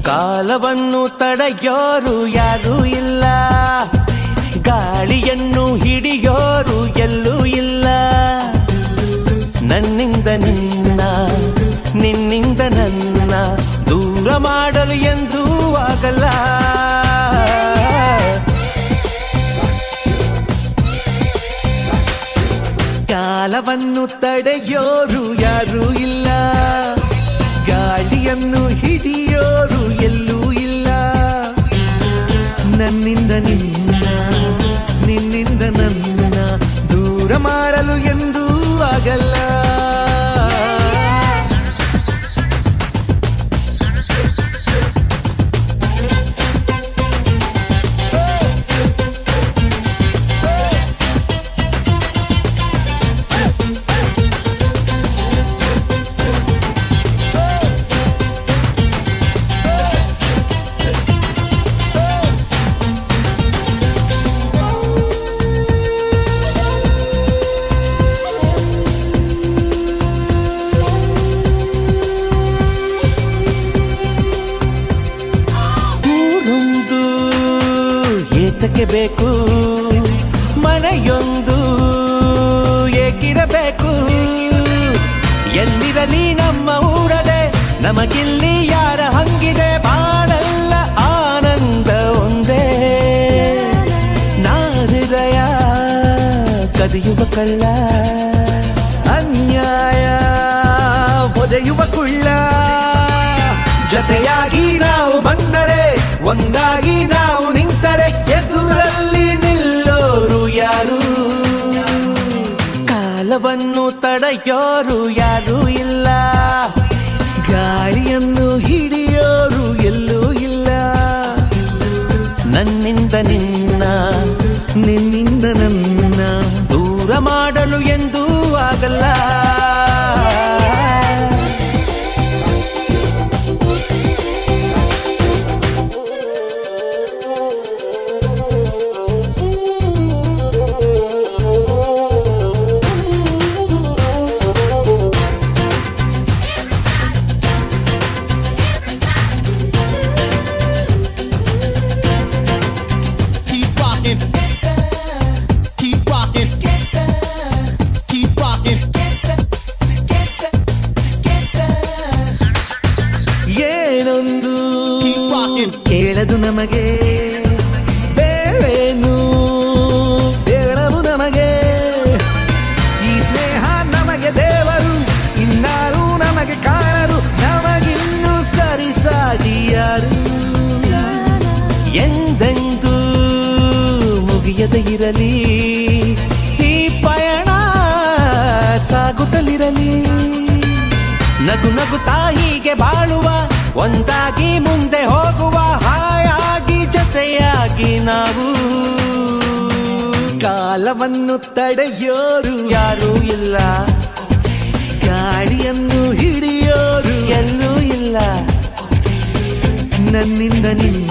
ಕಾಲವನ್ನು ತಡೆಯೋರು ಯಾರೂ ಇಲ್ಲ, ಗಾಳಿಯನ್ನು ಹಿಡಿಯೋರು ಎಲ್ಲೂ ಇಲ್ಲ. ನನ್ನಿಂದ ನಿನ್ನ, ನಿನ್ನಿಂದ ನನ್ನ ದೂರ ಮಾಡಲು ಎಂದೂ ಆಗಲ್ಲ. ಕಾಲವನ್ನು ತಡೆಯೋರು ಯಾರೂ ಇಲ್ಲ, ಗಾಳಿಯನ್ನು ಹಿಡಿಯೋರು ಎಲ್ಲೂ ಇಲ್ಲ. ನನ್ನಿಂದ ನಿನ್ನ, ನಿನ್ನಿಂದ ನನ್ನ ದೂರ ಮಾಡಲು ಎಂದೂ ಆಗಲ್ಲ. ಏತಕ್ಕೆ ಬೇಕು ಮನೆಯೊಂದು ಏಕಿರಬೇಕು, ಎಲ್ಲಿರಲಿ ನಮ್ಮ ಊರದೆ ನಮಗಿಲ್ಲಿ ಯಾರ ಹಂಗಿದೆ. ಬಾಳೆಲ್ಲ ಆನಂದ ಒಂದೇ, ನಾ ಹೃದಯ ಕದಿಯುವ ಕಳ್ಳ, ಅನ್ಯಾಯ ಒದೆಯುವ ಕುಳ್ಳ. ಜತೆಯಾಗಿ ನಾವು ಬಂದರೆ, ಒಂದಾಗಿ ನಾವು ನಿಂತರೆ, ಎದುರಲ್ಲಿ ನಿಲ್ಲೋರು ಯಾರು? ಕಾಲವನ್ನು ತಡೆಯೋರು ಯಾರೂ ಇಲ್ಲ, ಗಾಳಿಯನ್ನು ಹಿಡಿಯೋರು ಎಲ್ಲೂ ಇಲ್ಲ. ನನ್ನಿಂದ ನಿನ್ನ, ನಿನ್ನಿಂದ ನನ್ನ ದೂರ ಮಾಡಲು ಎಂದೂ ಆಗಲ್ಲ. ಏನೊಂದು ಕೇಳದು ನಮಗೆ, ಬೇರೇನು ಹೇಳವು ನಮಗೆ. ಈ ಸ್ನೇಹ ನಮಗೆ ದೇವರು, ಇನ್ನಾರು ನಮಗೆ ಕಾಣರು, ನಮಗಿನ್ನು ಸರಿಸಾಟಿಯಾರು. ಎಂದೆಂದೂ ಮುಗಿಯದೆ ಇರಲಿ ಈ ಪಯಣ, ಸಾಗುತ್ತಲಿರಲಿ. ನಗು ನಗುತ್ತಾ ಹೀಗೆ ಬಾಳುವ, ಒಂದಾಗಿ ಮುಂದೆ ಹೋಗುವ, ಹಾಯಾಗಿ ಜೊತೆಯಾಗಿ ನಾವು. ಕಾಲವನ್ನು ತಡೆಯೋರು ಯಾರೂ ಇಲ್ಲ, ಗಾಳಿಯನ್ನು ಹಿಡಿಯೋರು ಎಲ್ಲೂ ಇಲ್ಲ. ನನ್ನಿಂದ ನಿನ್ನ,